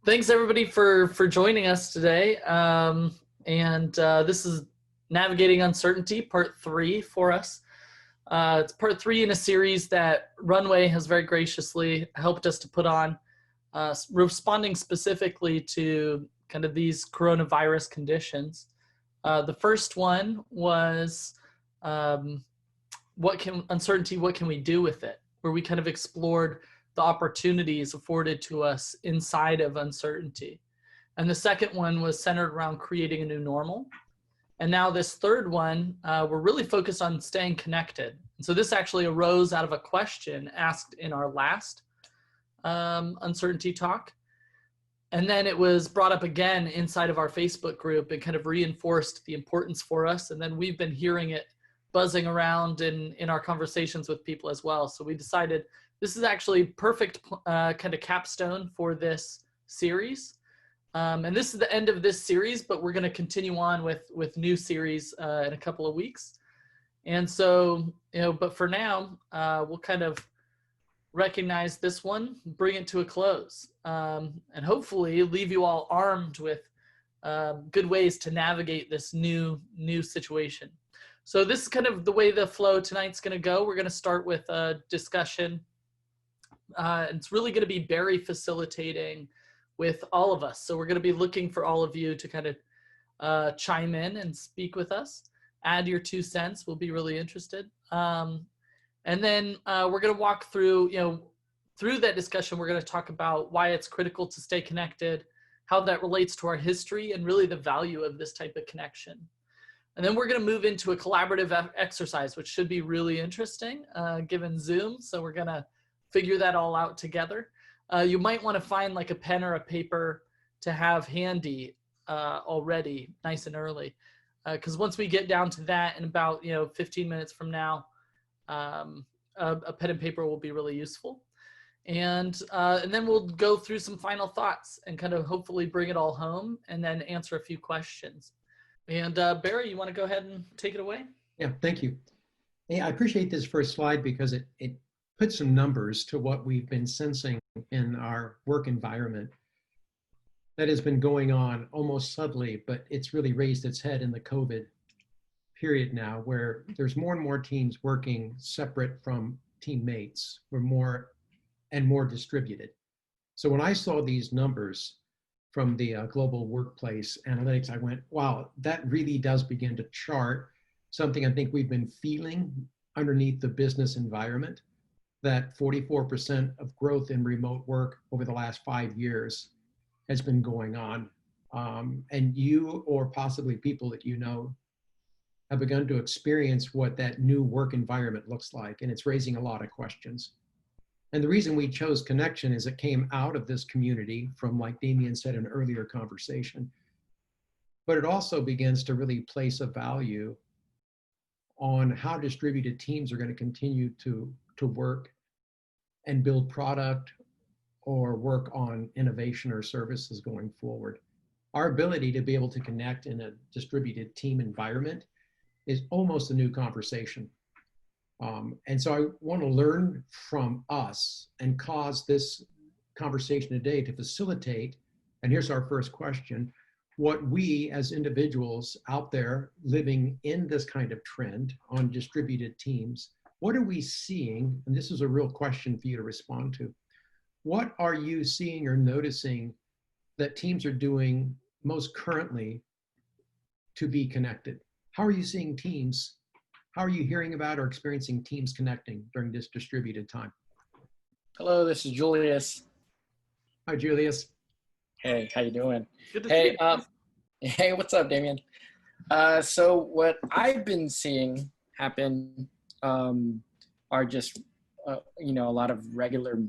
Thanks everybody for joining us today. This is Navigating Uncertainty, part 3 for us. It's part 3 in a series that Runway has very graciously helped us to put on, responding specifically to kind of these coronavirus conditions. The first one was what can we do with it? Where we kind of explored the opportunities afforded to us inside of uncertainty. And the second one was centered around creating a new normal. And now this third one, we're really focused on staying connected. And so this actually arose out of a question asked in our last uncertainty talk. And then it was brought up again inside of our Facebook group and kind of reinforced the importance for us. And then we've been hearing it buzzing around in our conversations with people as well. So we decided this is actually perfect kind of capstone for this series. And this is the end of this series, but we're going to continue on with new series in a couple of weeks. And so, but for now, we'll kind of recognize this one, bring it to a close, and hopefully leave you all armed with good ways to navigate this new situation. So this is kind of the way the flow tonight's going to go. We're going to start with a discussion. It's really going to be Barry facilitating with all of us. So we're going to be looking for all of you to kind of chime in and speak with us. Add your 2 cents. We'll be really interested. And then we're going to walk through, through that discussion, we're going to talk about why it's critical to stay connected, how that relates to our history, and really the value of this type of connection. And then we're going to move into a collaborative exercise, which should be really interesting given Zoom. So we're going to figure that all out together. You might want to find like a pen or a paper to have handy already, nice and early. Because once we get down to that in about 15 minutes from now, a pen and paper will be really useful. And then we'll go through some final thoughts and kind of hopefully bring it all home and then answer a few questions. And Barry, you want to go ahead and take it away? Yeah, thank you. Hey, I appreciate this first slide because it put some numbers to what we've been sensing in our work environment that has been going on almost subtly, but it's really raised its head in the COVID period now, where there's more and more teams working separate from teammates. We're more and more distributed. So when I saw these numbers from the global workplace analytics, I went, wow, that really does begin to chart something I think we've been feeling underneath the business environment, that 44% of growth in remote work over the last 5 years has been going on. And you, or possibly people that you know, have begun to experience what that new work environment looks like. And it's raising a lot of questions. And the reason we chose connection is it came out of this community from, like Damien said in an earlier conversation, but it also begins to really place a value on how distributed teams are going to continue to work and build product or work on innovation or services going forward. Our ability to be able to connect in a distributed team environment is almost a new conversation. And so I want to learn from us and cause this conversation today to facilitate, and here's our first question, what we as individuals out there living in this kind of trend on distributed teams, what are we seeing? And this is a real question for you to respond to. What are you seeing or noticing that teams are doing most currently to be connected? How are you seeing teams? How are you hearing about or experiencing teams connecting during this distributed time? Hello, this is Julius. Hi, Julius. Hey, how you doing? Good to see you. Hey, what's up, Damien? So what I've been seeing happen are just, a lot of regular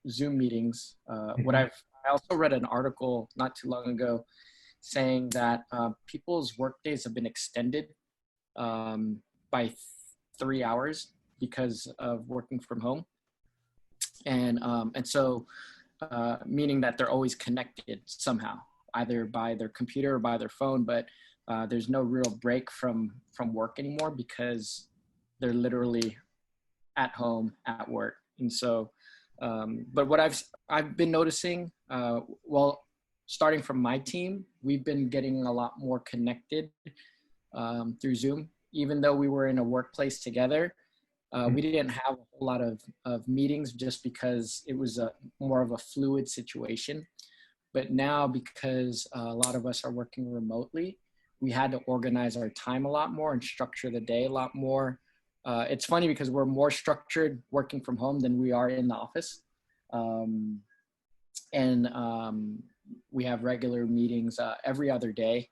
Zoom meetings. I also read an article not too long ago saying that people's work days have been extended by 3 hours because of working from home. And so meaning that they're always connected somehow, either by their computer or by their phone, but there's no real break from work anymore because they're literally at home at work. And so, but what I've been noticing, well, starting from my team, we've been getting a lot more connected through Zoom. Even though we were in a workplace together, we didn't have a whole lot of meetings just because it was more of a fluid situation. But now, because a lot of us are working remotely, we had to organize our time a lot more and structure the day a lot more. It's funny because we're more structured working from home than we are in the office. We have regular meetings every other day.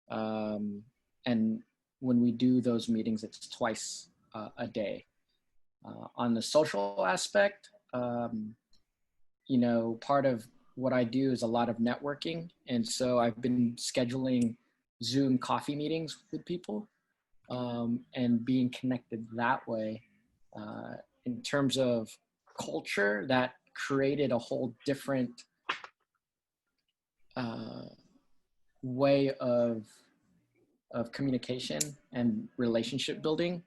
And when we do those meetings, it's twice a day. On the social aspect, you know, part of what I do is a lot of networking. And so I've been scheduling Zoom coffee meetings with people and being connected that way. In terms of culture, that created a whole different way of communication and relationship building,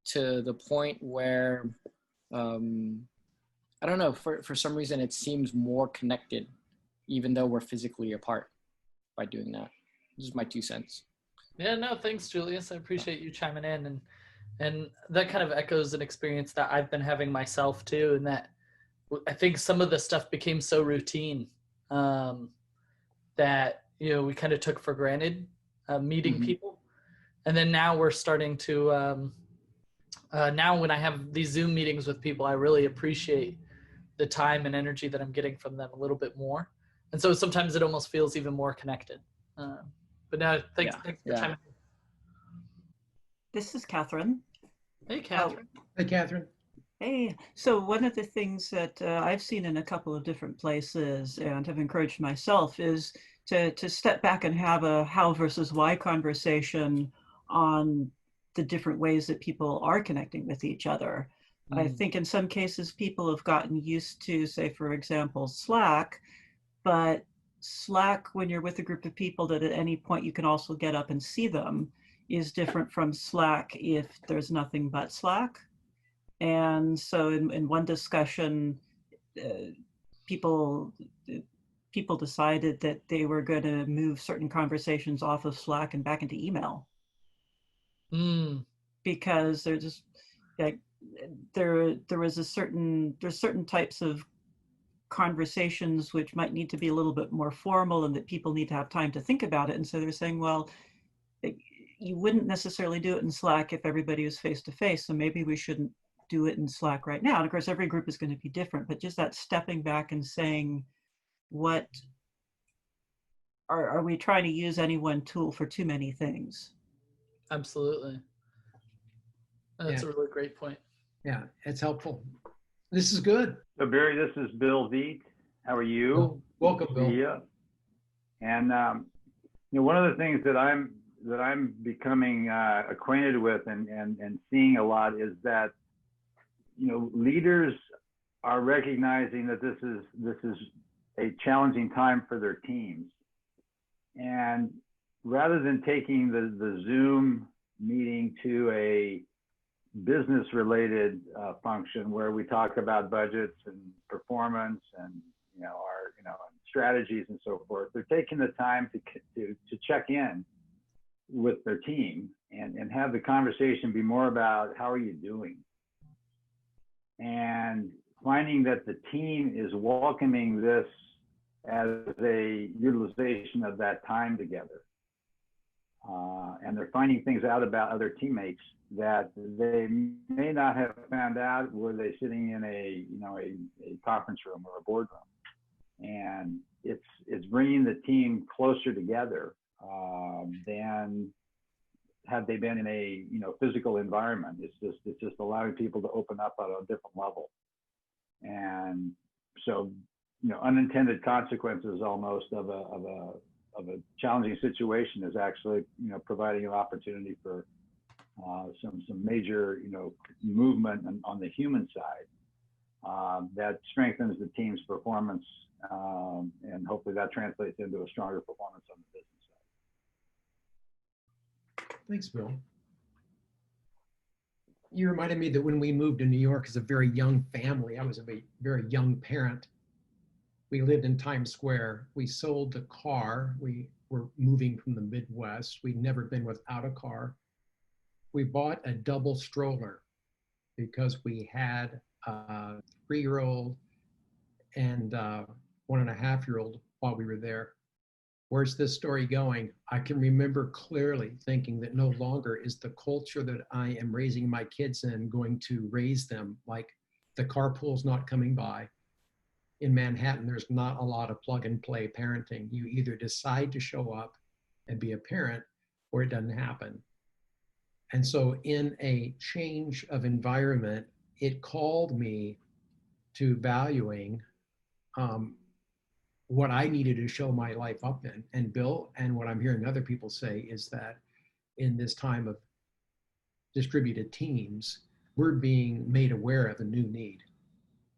to the point where I don't know, for some reason it seems more connected even though we're physically apart by doing that. This is my 2 cents. Yeah, no, thanks, Julius. I appreciate you chiming in, and that kind of echoes an experience that I've been having myself too, and that I think some of the stuff became so routine that, you know, we kind of took for granted meeting people. And then now we're starting to, now when I have these Zoom meetings with people, I really appreciate the time and energy that I'm getting from them a little bit more. And so sometimes it almost feels even more connected. But now, thanks for chiming in. This is Catherine. Hey, Catherine. Hey, Catherine. Hey, so one of the things that I've seen in a couple of different places and have encouraged myself is to step back and have a how versus why conversation on the different ways that people are connecting with each other. I think in some cases people have gotten used to, say, for example, Slack, but Slack, when you're with a group of people that at any point you can also get up and see them, is different from Slack if there's nothing but Slack. And so in one discussion, people decided that they were going to move certain conversations off of Slack and back into email. Because they're just like, there's certain types of conversations which might need to be a little bit more formal and that people need to have time to think about it. And so they're saying, well, you wouldn't necessarily do it in Slack if everybody was face to face. So maybe we shouldn't do it in Slack right now. And of course, every group is going to be different, but just that stepping back and saying, what are we trying to use any one tool for too many things? Absolutely. That's a really great point. Yeah, it's helpful. This is good. So Barry, this is Bill Veet. How are you? Oh, welcome, Bill. Yeah. And you know, one of the things that I'm becoming acquainted with and seeing a lot is that, you know, leaders are recognizing that this is a challenging time for their teams. And rather than taking the Zoom meeting to a business related function where we talk about budgets and performance and, you know, our, you know, strategies and so forth, they're taking the time to check in with their team and have the conversation be more about how are you doing, and finding that the team is welcoming this as a utilization of that time together. And they're finding things out about other teammates that they may not have found out were they sitting in a, you know, a conference room or a boardroom. And it's bringing the team closer together than had they been in a, you know, physical environment. It's just allowing people to open up at a different level. And so, you know, unintended consequences almost of a challenging situation is actually, you know, providing an opportunity for some major, you know, movement on the human side that strengthens the team's performance, and hopefully that translates into a stronger performance on the business side. Thanks, Bill. You reminded me that when we moved to New York as a very young family, I was a very young parent. We lived in Times Square. We sold the car. We were moving from the Midwest. We'd never been without a car. We bought a double stroller because we had a 3-year-old and 1.5-year-old while we were there. Where's this story going? I can remember clearly thinking that no longer is the culture that I am raising my kids in going to raise them like the carpool's not coming by. In Manhattan, there's not a lot of plug and play parenting. You either decide to show up and be a parent or it doesn't happen. And so in a change of environment, it called me to valuing what I needed to show my life up in. And Bill, and what I'm hearing other people say is that in this time of distributed teams, we're being made aware of a new need.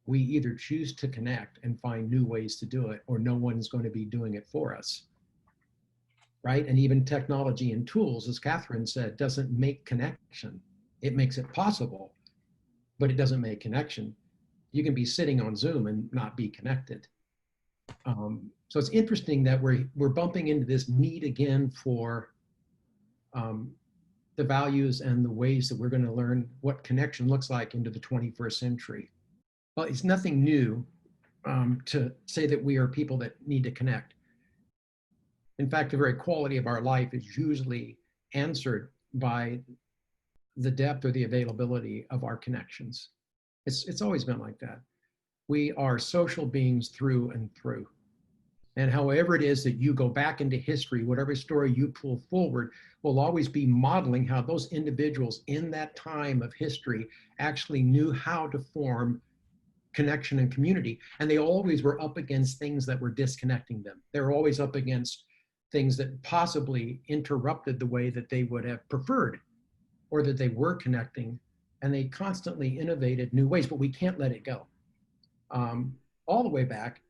We either choose to connect and find new ways to do it, or no one's going to be doing it for us, right? And even technology and tools, as Catherine said, doesn't make connection. It makes it possible, but it doesn't make connection. You can be sitting on Zoom and not be connected. So it's interesting that we're bumping into this need again for the values and the ways that we're going to learn what connection looks like into the 21st century. Well, it's nothing new to say that we are people that need to connect. In fact, the very quality of our life is usually answered by the depth or the availability of our connections. It's always been like that. We are social beings through and through. And however it is that you go back into history, whatever story you pull forward will always be modeling how those individuals in that time of history actually knew how to form connection and community. And they always were up against things that were disconnecting them. They were always up against things that possibly interrupted the way that they would have preferred or that they were connecting. And they constantly innovated new ways, but we can't let it go. All the way back,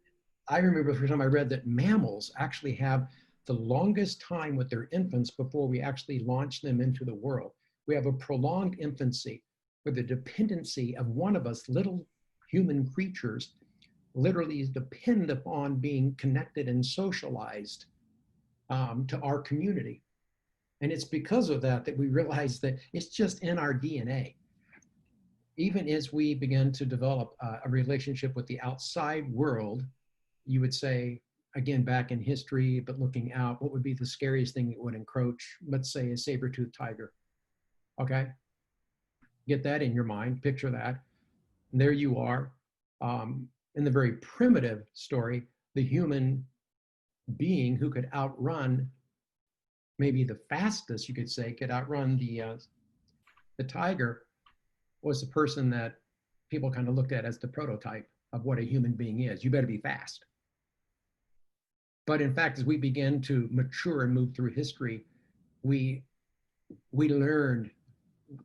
I remember the first time I read that mammals actually have the longest time with their infants before we actually launch them into the world. We have a prolonged infancy where the dependency of one of us little human creatures literally depend upon being connected and socialized to our community. And it's because of that that we realize that it's just in our DNA. Even as we begin to develop a relationship with the outside world, you would say, again, back in history, but looking out, what would be the scariest thing that would encroach, let's say, a saber-toothed tiger? Okay? Get that in your mind, picture that. And there you are. In the very primitive story, the human being who could outrun, maybe the fastest, you could say, could outrun the tiger, was the person that people kind of looked at as the prototype of what a human being is. You better be fast. But in fact, as we begin to mature and move through history, we learned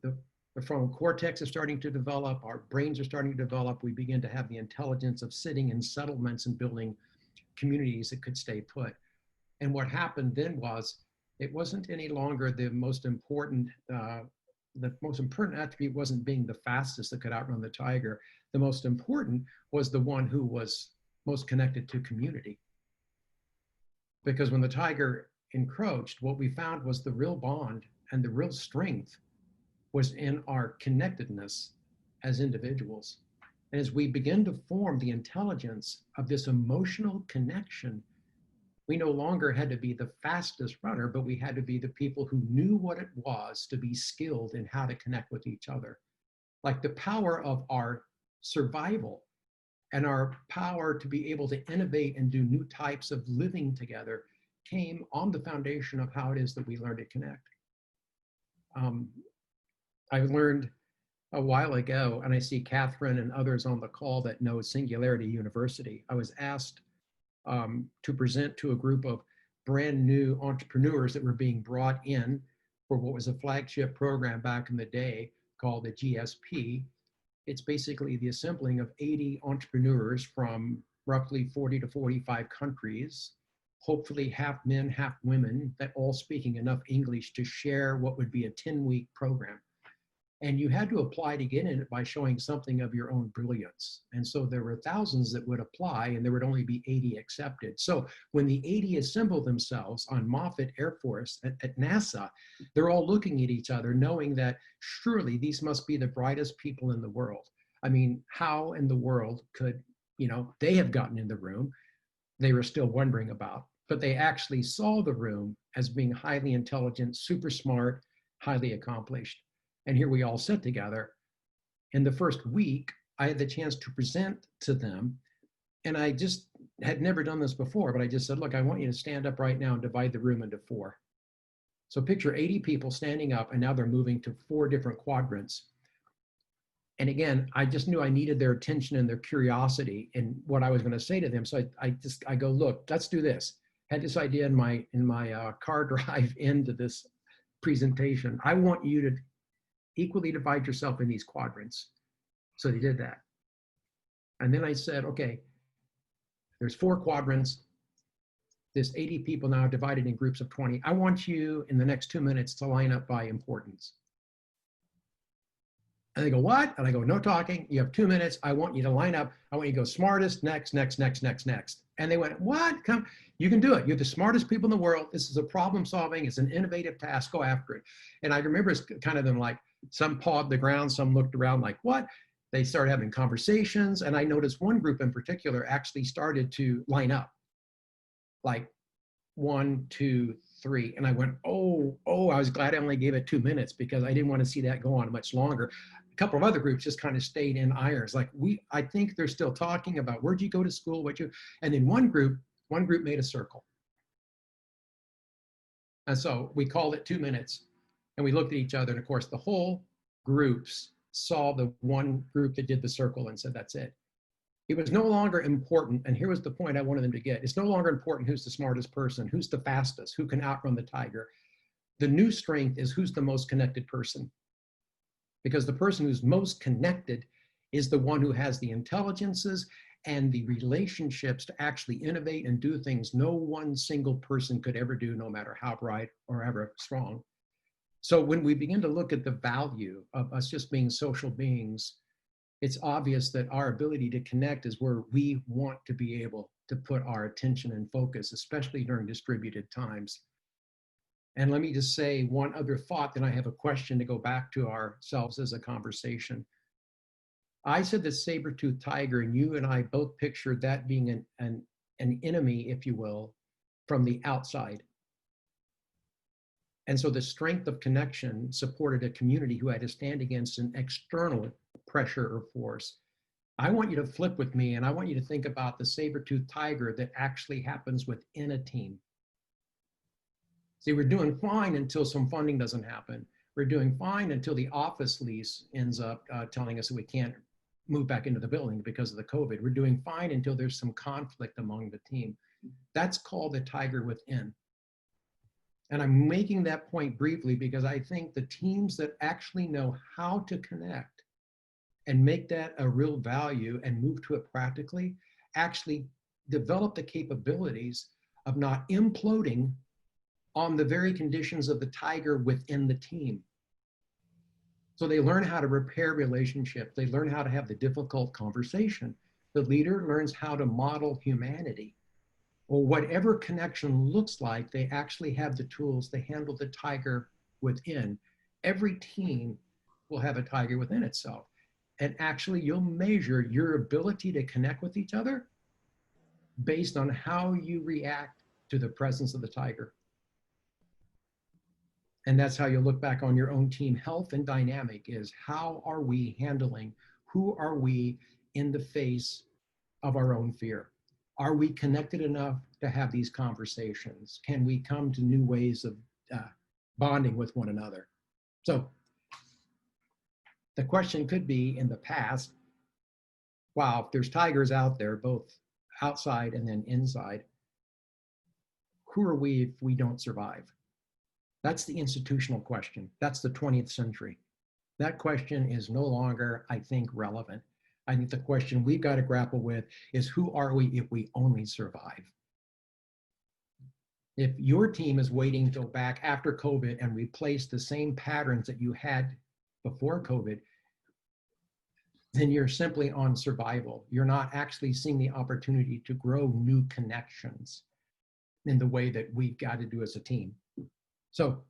the frontal cortex is starting to develop, our brains are starting to develop, we begin to have the intelligence of sitting in settlements and building communities that could stay put. And what happened then was, it wasn't any longer the most important attribute wasn't being the fastest that could outrun the tiger. The most important was the one who was most connected to community. Because when the tiger encroached, what we found was the real bond and the real strength was in our connectedness as individuals. And as we begin to form the intelligence of this emotional connection, we no longer had to be the fastest runner, but we had to be the people who knew what it was to be skilled in how to connect with each other. Like the power of our survival and our power to be able to innovate and do new types of living together came on the foundation of how it is that we learn to connect. I learned a while ago, and I see Catherine and others on the call that know Singularity University. I was asked to present to a group of brand new entrepreneurs that were being brought in for what was a flagship program back in the day called the GSP. It's basically the assembling of 80 entrepreneurs from roughly 40 to 45 countries, hopefully half men, half women, that all speaking enough English to share what would be a 10-week program. And you had to apply to get in it by showing something of your own brilliance. And so there were thousands that would apply, and there would only be 80 accepted. So when the 80 assembled themselves on Moffett Air Force at NASA, they're all looking at each other, knowing that surely these must be the brightest people in the world. I mean, how in the world could, they have gotten in the room? They were still wondering about, but they actually saw the room as being highly intelligent, super smart, highly accomplished. And here we all sit together. In the first week, I had the chance to present to them. And I just had never done this before, but I just said, look, I want you to stand up right now and divide the room into 4. So picture 80 people standing up, and now they're moving to 4 different quadrants. And again, I just knew I needed their attention and their curiosity in what I was going to say to them. So I go, look, let's do this. Had this idea in my car drive into this presentation. I want you to equally divide yourself in these quadrants. So they did that. And then I said, okay, there's 4 quadrants. There's 80 people now divided in groups of 20. I want you in the next 2 minutes to line up by importance. And they go, what? And I go, no talking. You have 2 minutes. I want you to line up. I want you to go smartest, next. And they went, what? Come, you can do it. You're the smartest people in the world. This is a problem solving. It's an innovative task. Go after it. And I remember it's kind of them like, some pawed the ground, some looked around like, what? They started having conversations. And I noticed one group in particular actually started to line up. Like 1, 2, 3. And I went, oh, I was glad I only gave it 2 minutes because I didn't want to see that go on much longer. A couple of other groups just kind of stayed in irons. Like I think they're still talking about where'd you go to school, and then one group made a circle. And so we called it 2 minutes and we looked at each other. And of course the whole groups saw the one group that did the circle and said, that's it. It was no longer important, and here was the point I wanted them to get. It's no longer important who's the smartest person, who's the fastest, who can outrun the tiger. The new strength is who's the most connected person. Because the person who's most connected is the one who has the intelligences and the relationships to actually innovate and do things no one single person could ever do, no matter how bright or ever strong. So when we begin to look at the value of us just being social beings, it's obvious that our ability to connect is where we want to be able to put our attention and focus, especially during distributed times. And let me just say one other thought, then I have a question to go back to ourselves as a conversation. I said the saber-toothed tiger, and you and I both pictured that being an enemy, if you will, from the outside. And so the strength of connection supported a community who had to stand against an external pressure or force. I want you to flip with me, and I want you to think about the saber-toothed tiger that actually happens within a team. See, we're doing fine until some funding doesn't happen. We're doing fine until the office lease ends up telling us that we can't move back into the building because of the COVID. We're doing fine until there's some conflict among the team. That's called the tiger within. And I'm making that point briefly because I think the teams that actually know how to connect and make that a real value and move to it practically actually develop the capabilities of not imploding on the very conditions of the tiger within the team. So they learn how to repair relationships. They learn how to have the difficult conversation. The leader learns how to model humanity, or whatever connection looks like. They actually have the tools to handle the tiger within. Every team will have a tiger within itself. And actually you'll measure your ability to connect with each other based on how you react to the presence of the tiger. And that's how you look back on your own team health and dynamic is how are we handling, who are we in the face of our own fear? Are we connected enough to have these conversations? Can we come to new ways of bonding with one another? So the question could be in the past, wow, if there's tigers out there, both outside and then inside, who are we if we don't survive? That's the institutional question. That's the 20th century. That question is no longer, I think, relevant. I think the question we've got to grapple with is who are we if we only survive? If your team is waiting to go back after COVID and replace the same patterns that you had before COVID, then you're simply on survival. You're not actually seeing the opportunity to grow new connections in the way that we've got to do as a team. So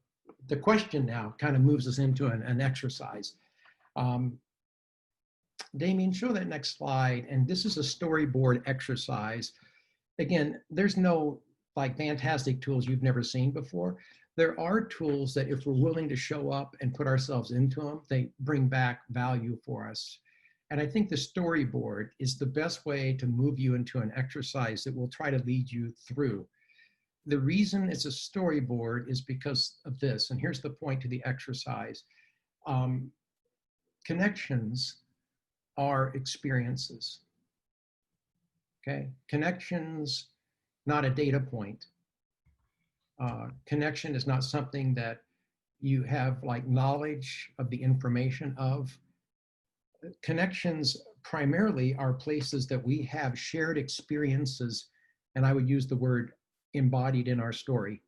the question now kind of moves us into an exercise. Damien, show that next slide. And this is a storyboard exercise. Again, there's no like fantastic tools you've never seen before. There are tools that if we're willing to show up and put ourselves into them, they bring back value for us. And I think the storyboard is the best way to move you into an exercise that will try to lead you through. The reason it's a storyboard is because of this, and here's the point to the exercise. Connections are experiences, okay? Connections, not a data point. Connection is not something that you have like knowledge of the information of. Connections primarily are places that we have shared experiences, and I would use the word embodied in our story.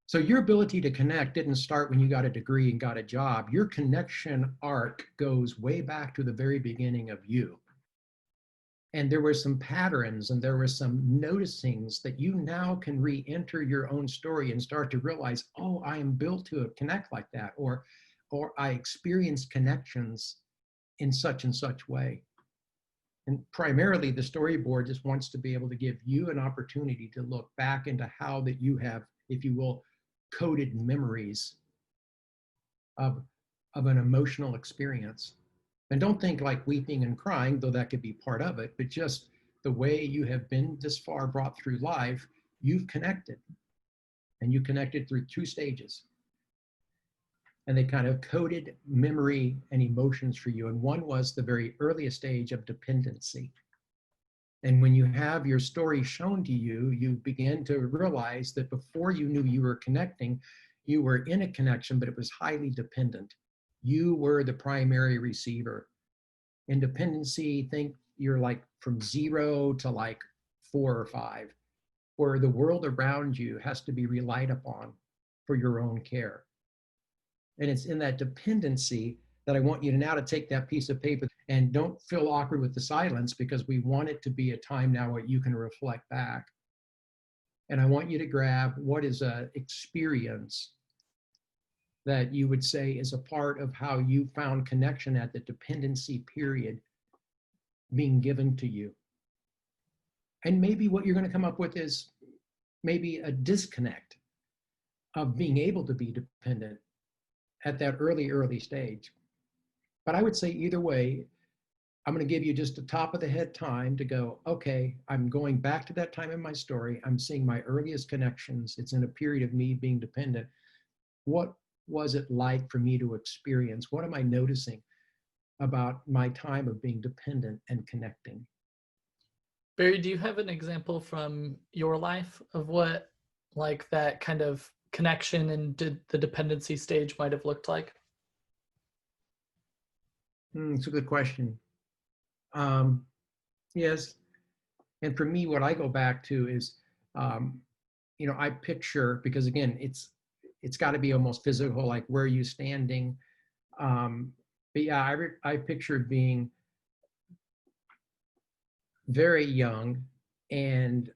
So your ability to connect didn't start when you got a degree and got a job. Your connection arc goes way back to the very beginning of you. And there were some patterns and there were some noticings that you now can re-enter your own story and start to realize, oh, I am built to connect like that, or I experience connections in such and such way. And primarily the storyboard just wants to be able to give you an opportunity to look back into how that you have, if you will, coded memories of an emotional experience. And don't think like weeping and crying, though that could be part of it, but just the way you have been this far brought through life, you've connected. And you connected through 2 stages. And they kind of coded memory and emotions for you. And one was the very earliest stage of dependency. And when you have your story shown to you, you begin to realize that before you knew you were connecting, you were in a connection, but it was highly dependent. You were the primary receiver. In dependency, think you're like from 0 to like 4 or 5, where the world around you has to be relied upon for your own care. And it's in that dependency that I want you to now to take that piece of paper, and don't feel awkward with the silence, because we want it to be a time now where you can reflect back. And I want you to grab what is an experience that you would say is a part of how you found connection at the dependency period being given to you. And maybe what you're going to come up with is maybe a disconnect of being able to be dependent at that early stage. But I would say either way, I'm going to give you just a top of the head time to go, okay, I'm going back to that time in my story. I'm seeing my earliest connections. It's in a period of me being dependent. What was it like for me to experience? What am I noticing about my time of being dependent and connecting? Barry, do you have an example from your life of what like that kind of connection and the dependency stage might have looked like? It's a good question. Yes. And for me, what I go back to is, I picture, because again, it's got to be almost physical, like where are you standing? But yeah, I picture being very young, and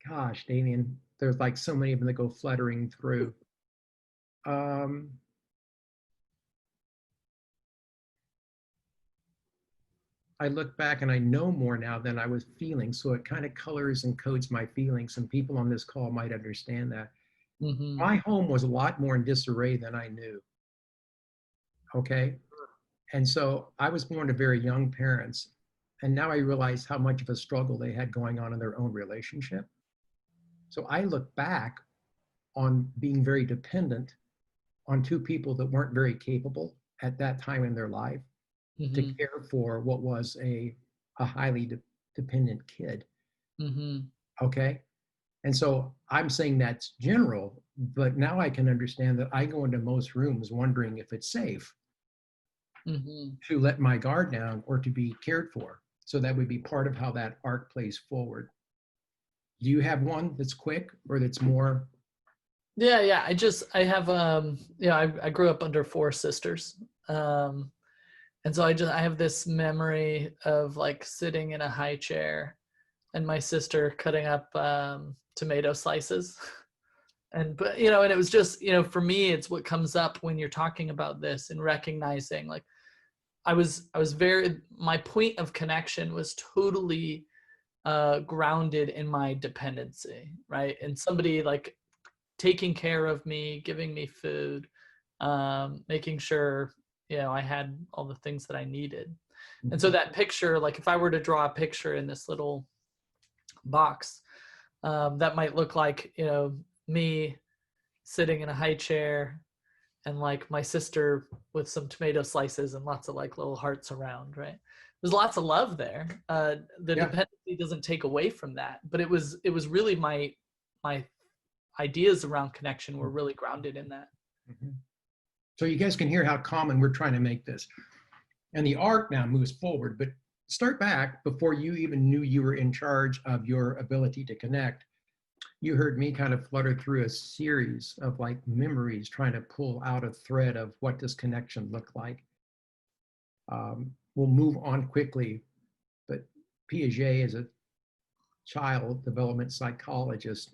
gosh, Damien, there's like so many of them that go fluttering through. I look back and I know more now than I was feeling, so it kind of colors and codes my feelings, and people on this call might understand that. Mm-hmm. My home was a lot more in disarray than I knew. Okay. And so I was born to very young parents, and now I realize how much of a struggle they had going on in their own relationship. So I look back on being very dependent on 2 people that weren't very capable at that time in their life, mm-hmm. to care for what was a highly dependent kid. Mm-hmm. Okay. And so I'm saying that's general, but now I can understand that I go into most rooms wondering if it's safe, mm-hmm. to let my guard down or to be cared for. So that would be part of how that arc plays forward. Do you have one that's quick or that's more? Yeah. I have, I grew up under four sisters. And so I have this memory of like sitting in a high chair and my sister cutting up tomato slices. But and it was just, for me, it's what comes up when you're talking about this and recognizing like I was my point of connection was totally grounded in my dependency, right? And somebody like taking care of me, giving me food, making sure, I had all the things that I needed. And so that picture, like if I were to draw a picture in this little box, that might look like, me sitting in a high chair and like my sister with some tomato slices and lots of like little hearts around, right? There's lots of love there. The dependency doesn't take away from that, but it was really my ideas around connection were really grounded in that. Mm-hmm. So you guys can hear how common we're trying to make this. And the arc now moves forward, but start back before you even knew you were in charge of your ability to connect. You heard me kind of flutter through a series of like memories, trying to pull out a thread of what does connection look like. We'll move on quickly, but Piaget is a child development psychologist.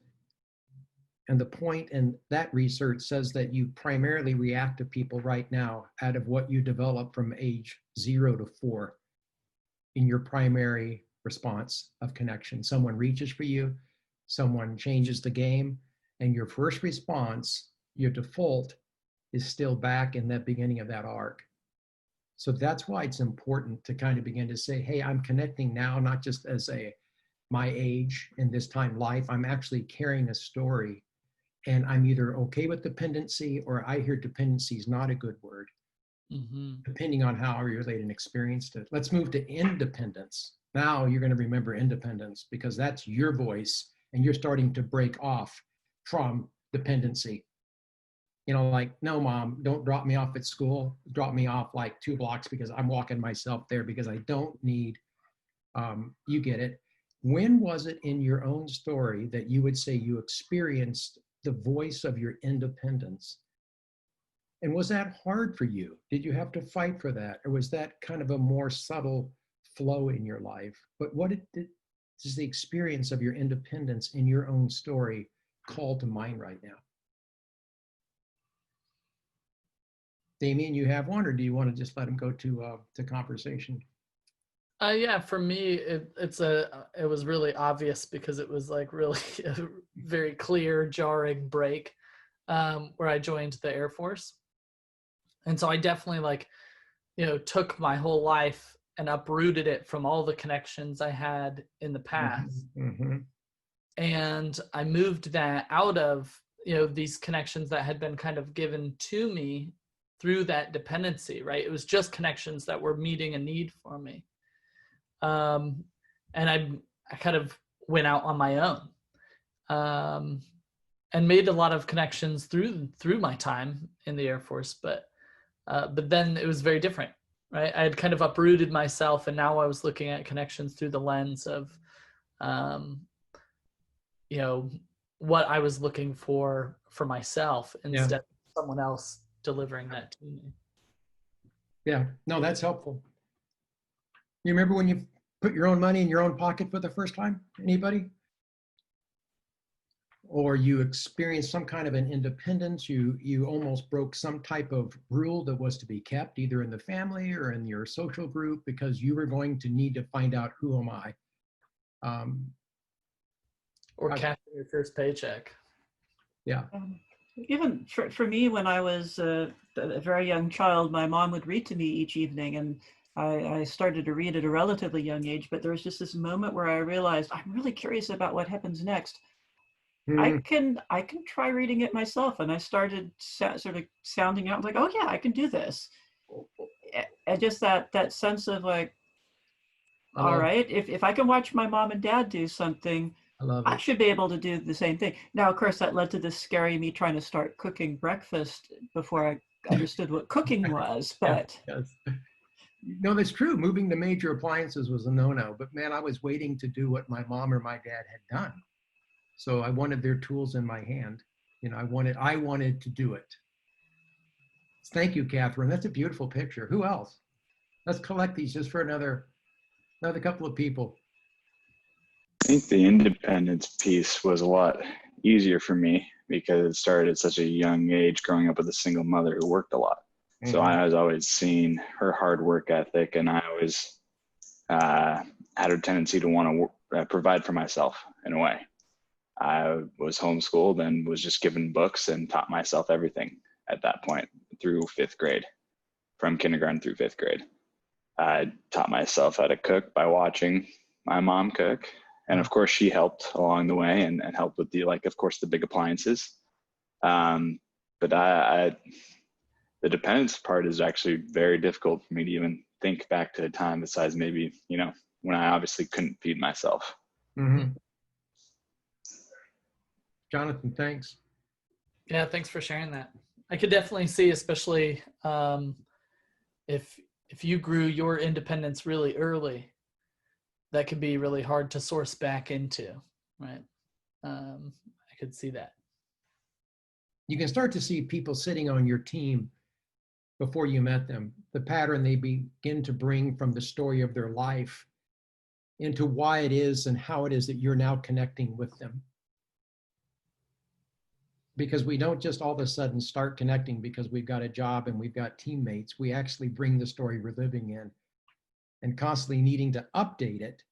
And the point in that research says that you primarily react to people right now out of what you develop from age 0 to 4 in your primary response of connection. Someone reaches for you, someone changes the game, and your first response, your default, is still back in that beginning of that arc. So that's why it's important to kind of begin to say, hey, I'm connecting now, not just as my age in this time life, I'm actually carrying a story. And I'm either okay with dependency or I hear dependency is not a good word, depending on how you relate and experienced it. Let's move to independence. Now you're going to remember independence because that's your voice and you're starting to break off from dependency. Like, no, mom, don't drop me off at school. Drop me off like 2 blocks because I'm walking myself there because I don't need, you get it. When was it in your own story that you would say you experienced the voice of your independence? And was that hard for you? Did you have to fight for that? Or was that kind of a more subtle flow in your life? But what does the experience of your independence in your own story call to mind right now? Damien, you have one, or do you want to just let him go to conversation? Yeah, for me, it was really obvious because it was like really a very clear, jarring break where I joined the Air Force. And so I definitely took my whole life and uprooted it from all the connections I had in the past. Mm-hmm. And I moved that out of, these connections that had been kind of given to me through that dependency, right? It was just connections that were meeting a need for me. And I kind of went out on my own and made a lot of connections through my time in the Air Force. But then it was very different, right? I had kind of uprooted myself, and now I was looking at connections through the lens of, what I was looking for myself instead of someone else delivering that to me. Yeah, no, that's helpful. You remember when you put your own money in your own pocket for the first time? Anybody? Or you experienced some kind of an independence, you almost broke some type of rule that was to be kept either in the family or in your social group because you were going to need to find out who am I. Or cashing your first paycheck. Yeah. Even for me, when I was a very young child, my mom would read to me each evening, and I started to read at a relatively young age, but there was just this moment where I realized I'm really curious about what happens next. I can try reading it myself, and I started sort of sounding out like, oh yeah, I can do this. And just that sense of like, all right, if I can watch my mom and dad do something, I should be able to do the same thing. Now, of course, that led to this scary me trying to start cooking breakfast before I understood what cooking was. But yes. No, that's true. Moving to major appliances was a no-no. But man, I was waiting to do what my mom or my dad had done. So I wanted their tools in my hand. You know, I wanted to do it. Thank you, Catherine. That's a beautiful picture. Who else? Let's collect these just for another couple of people. I think the independence piece was a lot easier for me because it started at such a young age, growing up with a single mother who worked a lot. So I was always seeing her hard work ethic, and I always had a tendency to want to provide for myself in a way. I was homeschooled and was just given books and taught myself everything at that point through 5th grade, from kindergarten through 5th grade. I taught myself how to cook by watching my mom cook. And of course she helped along the way and helped with the, like, of course, the big appliances. But the dependence part is actually very difficult for me to even think back to a time besides maybe, you know, when I obviously couldn't feed myself. Jonathan, thanks. Yeah, thanks for sharing that. I could definitely see, especially if you grew your independence really early, that could be really hard to source back into, right? I could see that. You can start to see people sitting on your team before you met them, the pattern they begin to bring from the story of their life into why it is and how it is that you're now connecting with them. Because we don't just all of a sudden start connecting because we've got a job and we've got teammates. We actually bring the story we're living in and constantly needing to update it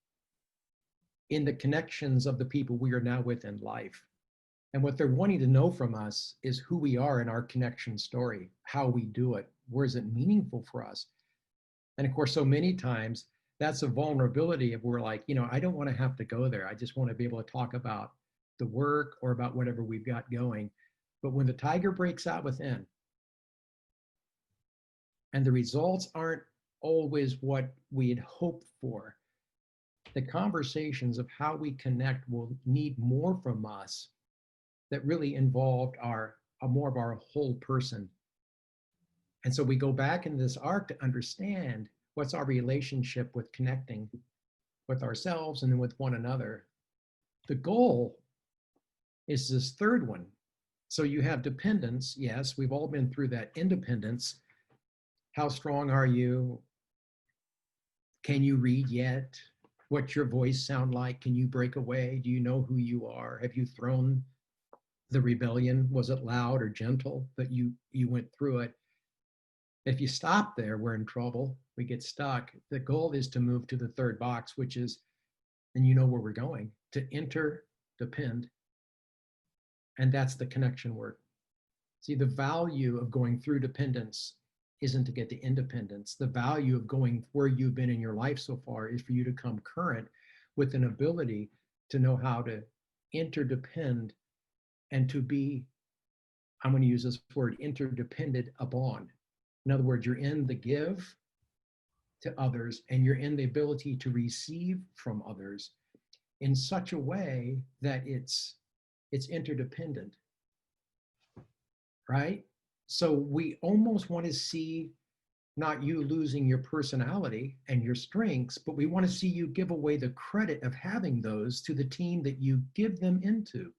in the connections of the people we are now with in life. And what they're wanting to know from us is who we are in our connection story, how we do it, where is it meaningful for us? And of course, so many times that's a vulnerability of we're like, you know, I don't want to have to go there. I just want to be able to talk about the work or about whatever we've got going. But when the tiger breaks out within and the results aren't always what we had hoped for, the conversations of how we connect will need more from us that really involved more of our whole person. And so we go back in this arc to understand what's our relationship with connecting with ourselves and then with one another. The goal is this third one. So you have dependence. Yes, we've all been through that. Independence. How strong are you? Can you read yet? What's your voice sound like? Can you break away? Do you know who you are? Have you thrown the rebellion? Was it loud or gentle that you went through it? If you stop there, we're in trouble. We get stuck. The goal is to move to the third box, which is, and you know where we're going, to interdepend. And that's the connection word. See, the value of going through dependence isn't to get to independence. The value of going where you've been in your life so far is for you to come current with an ability to know how to interdepend and to be, I'm going to use this word, interdependent upon. In other words, you're in the give to others and you're in the ability to receive from others in such a way that it's interdependent, right? So we almost want to see not you losing your personality and your strengths, but we want to see you give away the credit of having those to the team that you give them into.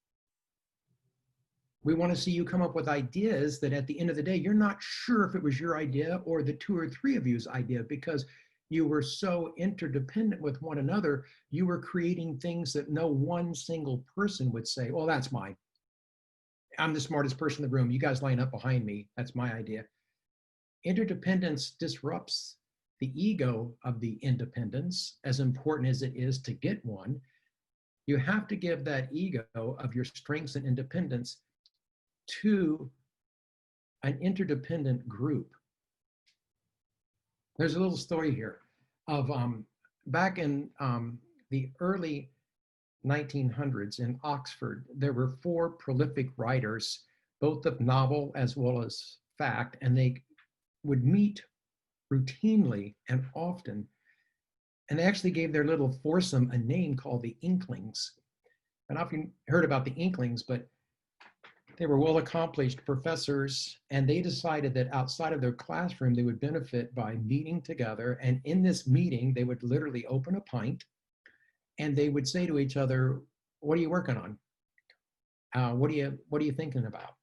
We want to see you come up with ideas that at the end of the day, you're not sure if it was your idea or the 2 or 3 of you's idea because you were so interdependent with one another. You were creating things that no one single person would say, well, that's mine. I'm the smartest person in the room. You guys line up behind me. That's my idea. Interdependence disrupts the ego of the independence, as important as it is to get one. You have to give that ego of your strengths and independence to an interdependent group. There's a little story here of back in the early 1900s in Oxford, there were 4 prolific writers, both of novel as well as fact, and they would meet routinely and often, and they actually gave their little foursome a name called the Inklings. And I've often heard about the Inklings, but they were well-accomplished professors, and they decided that outside of their classroom, they would benefit by meeting together. And in this meeting, they would literally open a pint, and they would say to each other, what are you working on? What are you thinking about?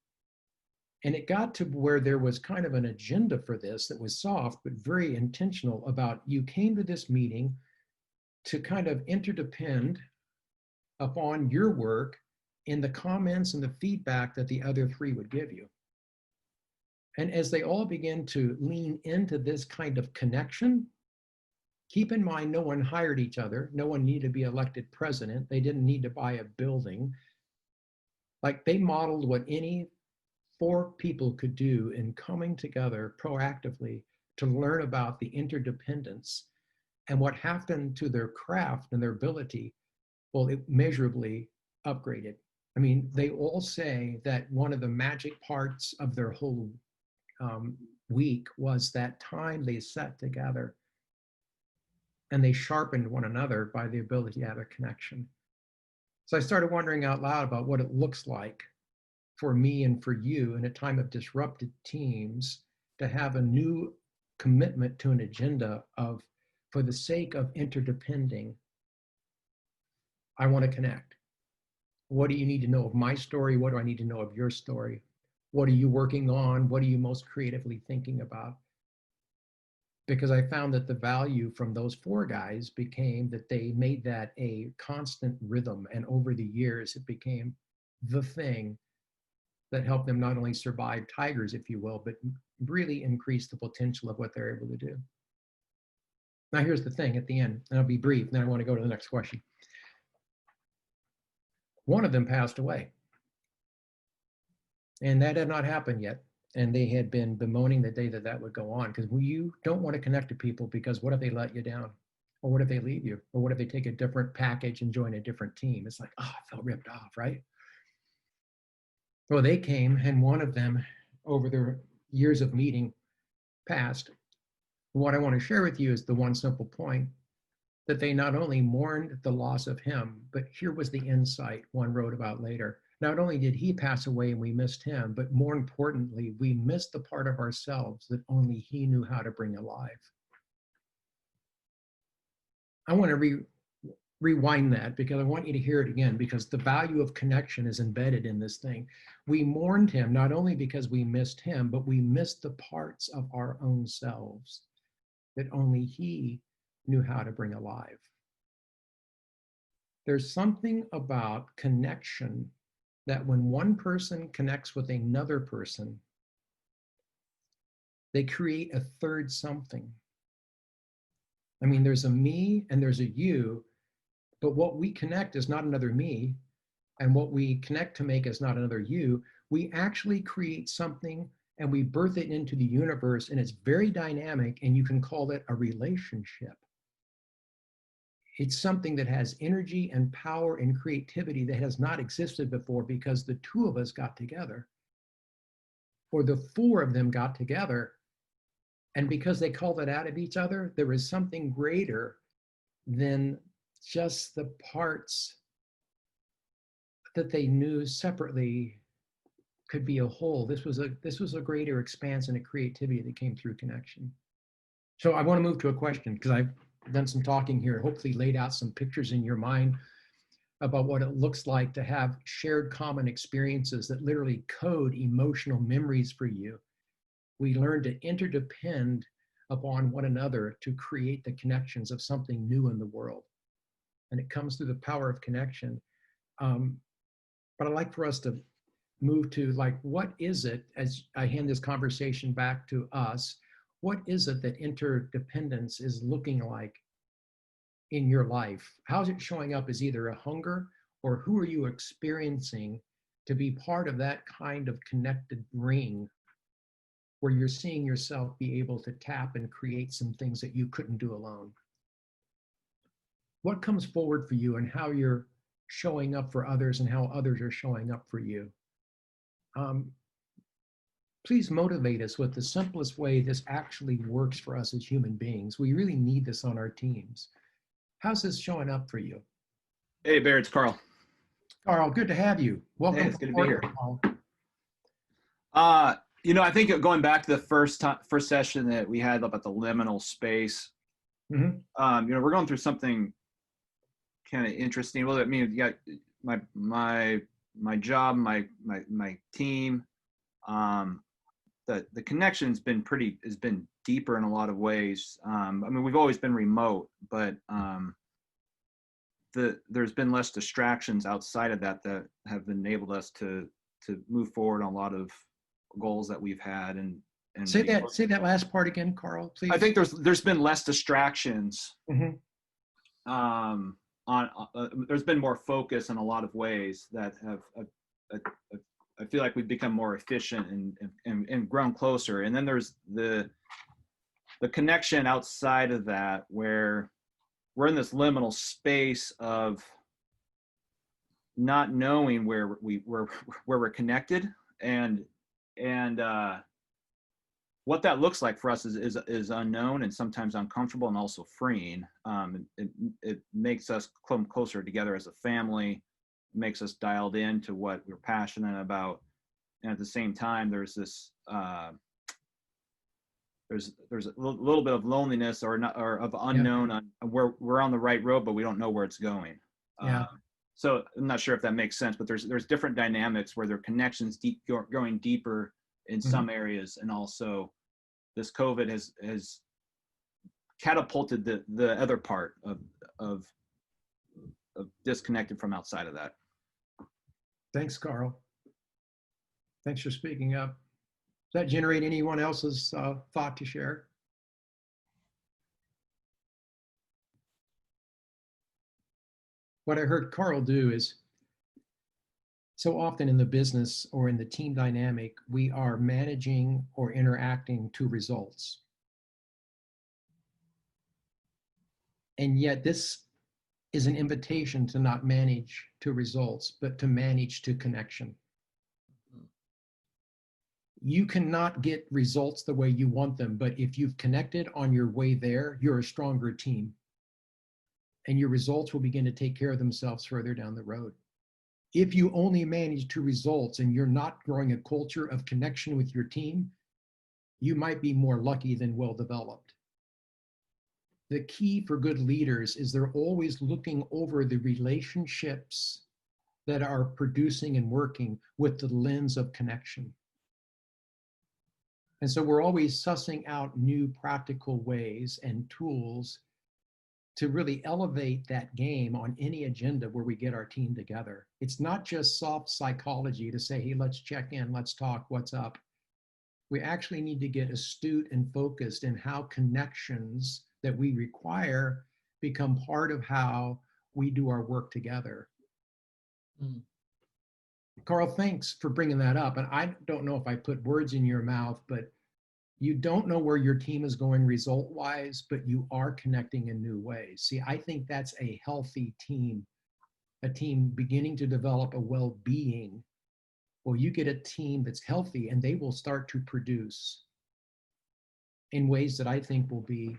And it got to where there was kind of an agenda for this that was soft, but very intentional about you came to this meeting to kind of interdepend upon your work in the comments and the feedback that the other three would give you. And as they all began to lean into this kind of connection, keep in mind, no one hired each other. No one needed to be elected president. They didn't need to buy a building. Like, they modeled what any 4 people could do in coming together proactively to learn about the interdependence and what happened to their craft and their ability. Well, it measurably upgraded. I mean, they all say that one of the magic parts of their whole week was that time they sat together and they sharpened one another by the ability to have a connection. So I started wondering out loud about what it looks like for me and for you in a time of disrupted teams to have a new commitment to an agenda of, for the sake of interdepending, I want to connect. What do you need to know of my story? What do I need to know of your story? What are you working on? What are you most creatively thinking about? Because I found that the value from those 4 guys became that they made that a constant rhythm. And over the years, it became the thing that helped them not only survive tigers, if you will, but really increase the potential of what they're able to do. Now, here's the thing at the end, and I'll be brief, then I want to go to the next question. One of them passed away. And that had not happened yet. And they had been bemoaning the day that that would go on, because you don't want to connect to people, because what if they let you down? Or what if they leave you? Or what if they take a different package and join a different team? It's like, oh, I felt ripped off, right? Well, they came, and one of them, over their years of meeting, passed. What I want to share with you is the one simple point that they not only mourned the loss of him, but here was the insight one wrote about later. Not only did he pass away and we missed him, but more importantly, we missed the part of ourselves that only he knew how to bring alive. I want to rewind that, because I want you to hear it again, because the value of connection is embedded in this thing. We mourned him not only because we missed him, but we missed the parts of our own selves that only he knew how to bring alive. There's something about connection that when one person connects with another person, they create a third something. I mean, there's a me and there's a you, but what we connect is not another me, and what we connect to make is not another you. We actually create something and we birth it into the universe, and it's very dynamic, and you can call it a relationship. It's something that has energy and power and creativity that has not existed before, because the 2 of us got together, or the 4 of them got together. And because they called it out of each other, there was something greater than just the parts that they knew separately could be a whole. This was a greater expanse and a creativity that came through connection. So I want to move to a question, because I've done some talking here, hopefully laid out some pictures in your mind about what it looks like to have shared common experiences that literally code emotional memories for you. We learn to interdepend upon one another to create the connections of something new in the world. And it comes through the power of connection. But I'd like for us to move to, like, what is it, as I hand this conversation back to us, what is it that interdependence is looking like in your life? How's it showing up as either a hunger, or who are you experiencing to be part of that kind of connected ring where you're seeing yourself be able to tap and create some things that you couldn't do alone? What comes forward for you, and how you're showing up for others and how others are showing up for you? Please motivate us with the simplest way this actually works for us as human beings. We really need this on our teams. How's this showing up for you? Hey, Bear, it's Carl. Carl, good to have you. Welcome. Hey, it's good to be here. Carl. I think going back to the first session that we had about the liminal space, we're going through something kind of interesting. Well, I mean, you got my my job, my team, the connection's been has been deeper in a lot of ways. I mean, we've always been remote, but there's been less distractions outside of that have enabled us to move forward on a lot of goals that we've had. And say that last part again, Carl, please. I think there's been less distractions. Mm-hmm. There's been more focus in a lot of ways that have I feel like we've become more efficient and grown closer. And then there's the connection outside of that, where we're in this liminal space of not knowing where we're connected, and what that looks like for us is unknown and sometimes uncomfortable and also freeing. It makes us come closer together as a family, makes us dialed in to what we're passionate about. And at the same time, there's this, there's a little bit of loneliness or of unknown on where we're on the right road, but we don't know where it's going. Yeah. So I'm not sure if that makes sense, but there's different dynamics where there are connections going deeper in some areas, and also this COVID has catapulted the other part of disconnected from outside of that. Thanks, Carl. Thanks for speaking up. Does that generate anyone else's thought to share? What I heard Carl do is, so often in the business or in the team dynamic, we are managing or interacting to results. And yet this is an invitation to not manage to results, but to manage to connection. You cannot get results the way you want them, but if you've connected on your way there, you're a stronger team. And your results will begin to take care of themselves further down the road. If you only manage to results and you're not growing a culture of connection with your team, you might be more lucky than well-developed. The key for good leaders is they're always looking over the relationships that are producing and working with the lens of connection. And so we're always sussing out new practical ways and tools to really elevate that game on any agenda where we get our team together. It's not just soft psychology to say, hey, let's check in, let's talk, what's up. We actually need to get astute and focused in how connections that we require become part of how we do our work together. Mm. Carl, thanks for bringing that up. And I don't know if I put words in your mouth, but you don't know where your team is going result-wise, but you are connecting in new ways. See, I think that's a healthy team, a team beginning to develop a well-being. Well, you get a team that's healthy and they will start to produce in ways that I think will be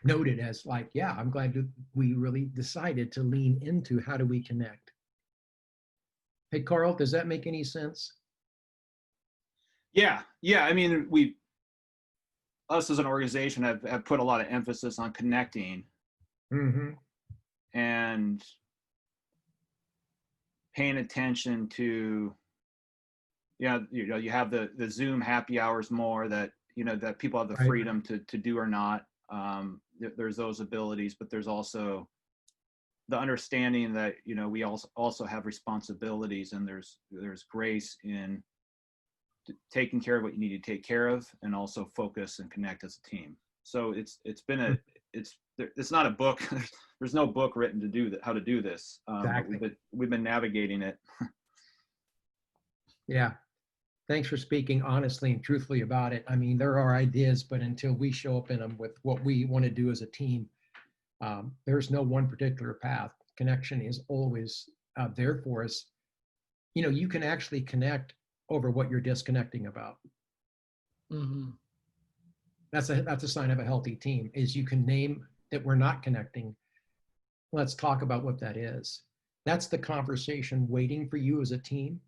noted as like, yeah, I'm glad that we really decided to lean into how do we connect. Hey, Carl, does that make any sense? Yeah. I mean, us as an organization have put a lot of emphasis on connecting and paying attention to, you have the Zoom happy hours more that, that people have the freedom to do or not. There's those abilities, but there's also the understanding that, we also have responsibilities, and there's grace in taking care of what you need to take care of, and also focus and connect as a team. So it's not a book. There's no book written to do that, how to do this. Exactly. But we've been navigating it. Yeah. Thanks for speaking honestly and truthfully about it. I mean, there are ideas, but until we show up in them with what we want to do as a team, there's no one particular path. Connection is always there for us. You can actually connect over what you're disconnecting about. Mm-hmm. That's a sign of a healthy team, is you can name that we're not connecting. Let's talk about what that is. That's the conversation waiting for you as a team.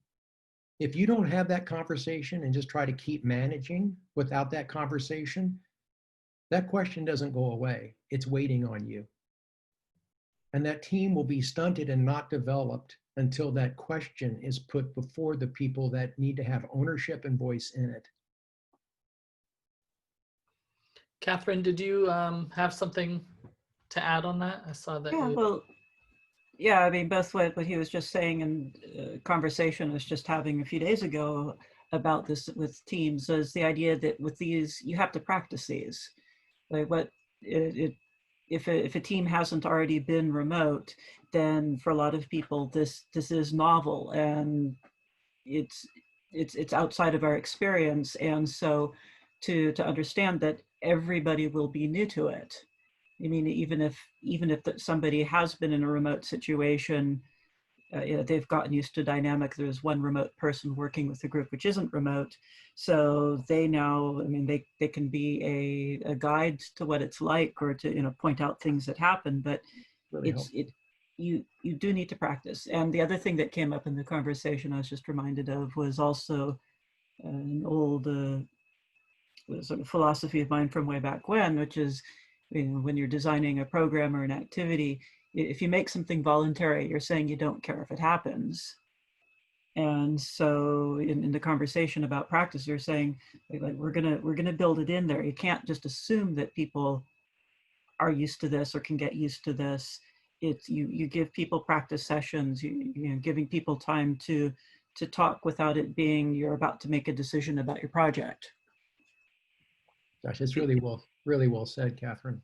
If you don't have that conversation and just try to keep managing without that conversation, that question doesn't go away. It's waiting on you. And that team will be stunted and not developed until that question is put before the people that need to have ownership and voice in it. Catherine, did you have something to add on that? I saw that Yeah, you. well, yeah, I mean, both what he was just saying and conversation I was just having a few days ago about this with teams is the idea that with these, you have to practice these. Like what if a team hasn't already been remote, then for a lot of people, this is novel and it's outside of our experience. And so to understand that everybody will be new to it. I mean, even if somebody has been in a remote situation, you know, they've gotten used to dynamic. There's one remote person working with a group which isn't remote, so they now, I mean, they can be a guide to what it's like, or to, you know, point out things that happen. But Really helpful. you do need to practice. And the other thing that came up in the conversation I was just reminded of was also an old sort of philosophy of mine from way back when, which is, you know, when you're designing a program or an activity, if you make something voluntary, you're saying you don't care if it happens. And so in the conversation about practice, you're saying, like, we're gonna build it in there. You can't just assume that people are used to this or can get used to this. It's you give people practice sessions, you know, giving people time to talk without it being you're about to make a decision about your project. Gosh, it's really well said, Catherine.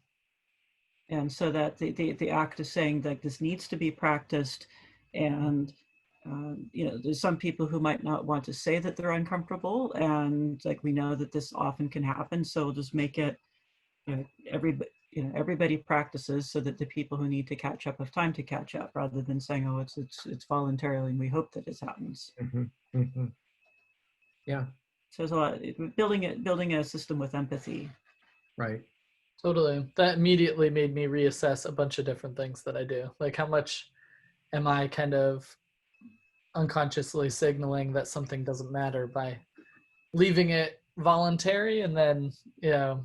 And so that the act is saying that this needs to be practiced. And you know, there's some people who might not want to say that they're uncomfortable, and like we know that this often can happen, so we'll just make it, you know, everybody practices so that the people who need to catch up have time to catch up, rather than saying, oh, it's voluntarily and we hope that it happens. Yeah. So there's a lot building a system with empathy. Right. Totally. That immediately made me reassess a bunch of different things that I do. Like, how much am I kind of unconsciously signaling that something doesn't matter by leaving it voluntary? And then, you know,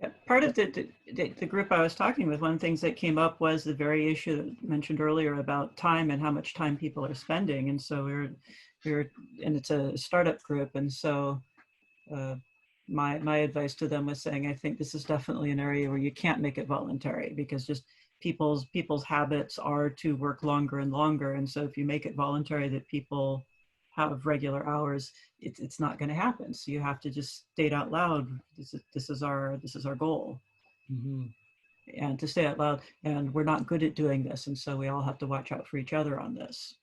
Yeah, part of the group I was talking with, one of the things that came up was the very issue that you mentioned earlier about time and how much time people are spending. And so we're and it's a startup group. And so my advice to them was saying, I think this is definitely an area where you can't make it voluntary, because just people's habits are to work longer and longer. And so if you make it voluntary that people have regular hours, it's not going to happen. So you have to just state out loud, this is our goal. And to say out loud, and we're not good at doing this, and so we all have to watch out for each other on this.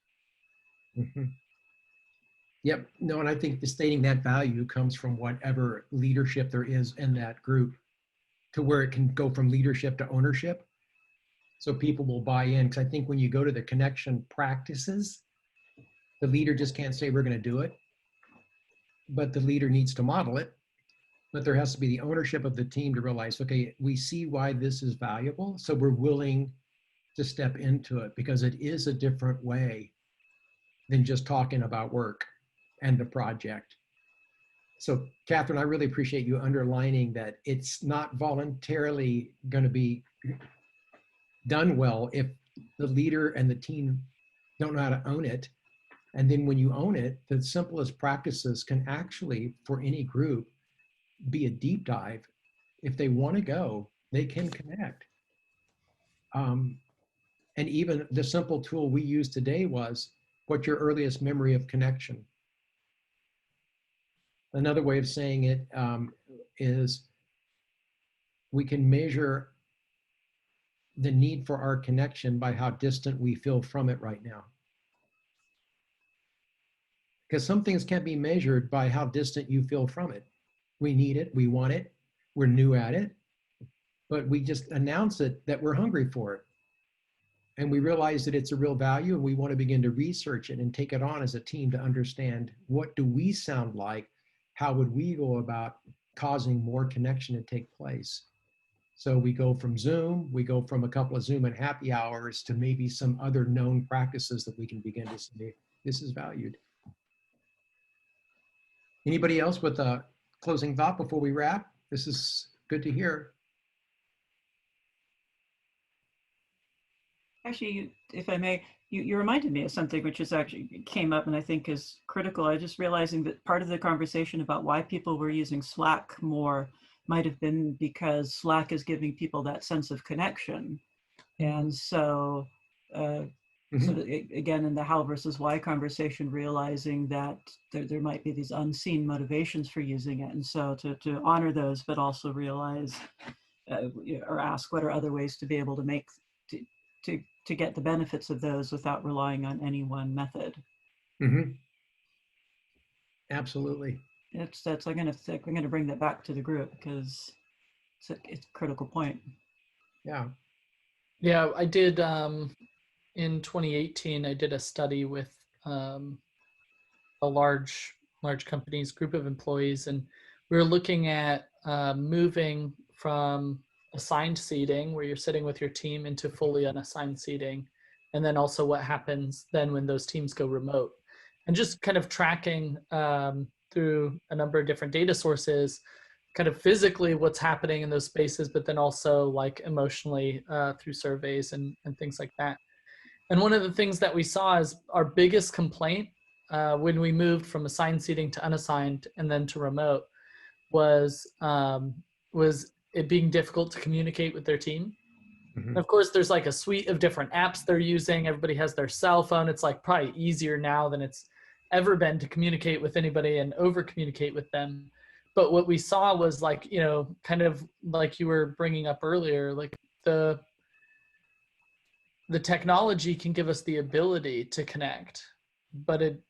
Yep. No, and I think the stating that value comes from whatever leadership there is in that group, to where it can go from leadership to ownership. So people will buy in. Because I think when you go to the connection practices, the leader just can't say we're going to do it, but the leader needs to model it. But there has to be the ownership of the team to realize, okay, we see why this is valuable, so we're willing to step into it, because it is a different way than just talking about work and the project. So Catherine, I really appreciate you underlining that it's not voluntarily going to be done well if the leader and the team don't know how to own it. And then when you own it, the simplest practices can actually, for any group, be a deep dive. If they want to go, they can connect. And even the simple tool we used today was, what's your earliest memory of connection? Another way of saying it is, we can measure the need for our connection by how distant we feel from it right now. Because some things can't be measured by how distant you feel from it. We need it, we want it, we're new at it, but we just announce it that we're hungry for it. And we realize that it's a real value, and we want to begin to research it and take it on as a team to understand, what do we sound like? How would we go about causing more connection to take place? So we go from Zoom, we go from a couple of Zoom and happy hours to maybe some other known practices that we can begin to say, this is valued. Anybody else with a closing thought before we wrap? This is good to hear. Actually, if I may, you reminded me of something which is actually came up and I think is critical. I just realizing that part of the conversation about why people were using Slack more might have been because Slack is giving people that sense of connection. And so, again, in the how versus why conversation, realizing that there might be these unseen motivations for using it. And so to honor those, but also realize or ask what are other ways to be able to make, to get the benefits of those without relying on any one method. Absolutely. I'm going to bring that back to the group because it's a critical point. Yeah. Yeah, I did in 2018. I did a study with a large company's group of employees, and we were looking at moving from assigned seating, where you're sitting with your team, into fully unassigned seating, and then also what happens then when those teams go remote, and just kind of tracking through a number of different data sources, kind of physically what's happening in those spaces, but then also like emotionally through surveys and things like that. And one of the things that we saw is our biggest complaint when we moved from assigned seating to unassigned and then to remote was it being difficult to communicate with their team. And of course, there's like a suite of different apps they're using. Everybody has their cell phone. It's like probably easier now than it's ever been to communicate with anybody and over communicate with them. But what we saw was like, you know, kind of like you were bringing up earlier, like the technology can give us the ability to connect, but it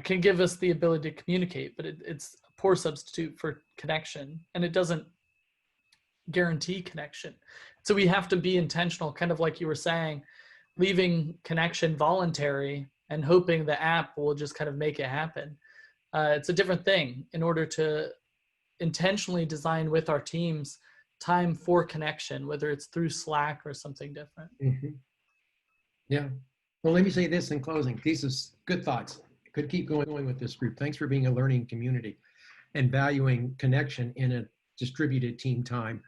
can give us the ability to communicate, but it's a poor substitute for connection, and it doesn't guarantee connection. So we have to be intentional, kind of like you were saying, leaving connection voluntary and hoping the app will just kind of make it happen. It's a different thing. In order to intentionally design with our teams time for connection, whether it's through Slack or something different. Yeah. Well, let me say this in closing. These are good thoughts. Could keep going with this group. Thanks for being a learning community and valuing connection in a distributed team time.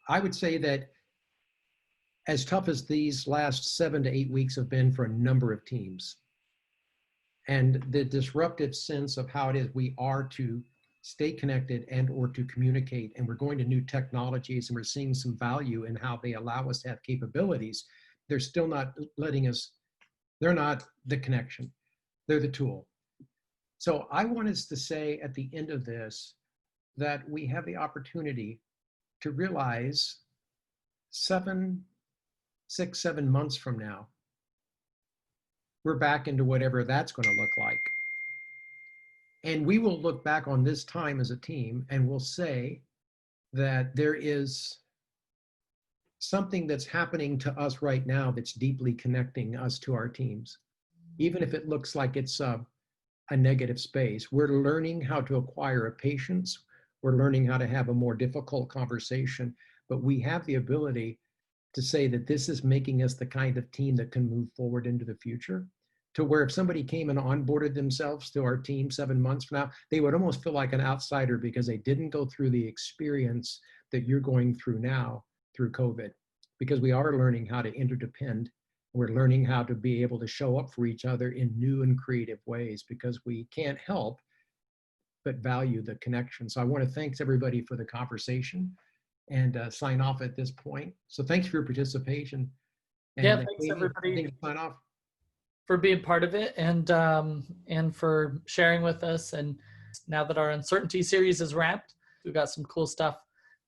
I would say that as tough as these last 7 to 8 weeks have been for a number of teams, and the disruptive sense of how it is we are to stay connected and or to communicate, and we're going to new technologies and we're seeing some value in how they allow us to have capabilities, they're still not letting us, they're not the connection, they're the tool. So I want us to say at the end of this that we have the opportunity to realize 6, 7 months from now, we're back into whatever that's going to look like. And we will look back on this time as a team and we'll say that there is something that's happening to us right now that's deeply connecting us to our teams. Even if it looks like it's a negative space, we're learning how to acquire a patience. We're learning how to have a more difficult conversation, but we have the ability to say that this is making us the kind of team that can move forward into the future, to where if somebody came and onboarded themselves to our team 7 months from now, they would almost feel like an outsider because they didn't go through the experience that you're going through now through COVID, because we are learning how to interdepend. We're learning how to be able to show up for each other in new and creative ways because we can't help but value the connection. So I want to thank everybody for the conversation and sign off at this point. So thanks for your participation. And yeah, thanks everybody sign off. For being part of it and for sharing with us. And now that our uncertainty series is wrapped, we've got some cool stuff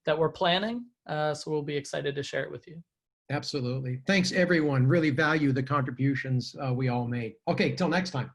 that we're planning. So we'll be excited to share it with you. Absolutely. Thanks everyone. Really value the contributions we all made. Okay, till next time.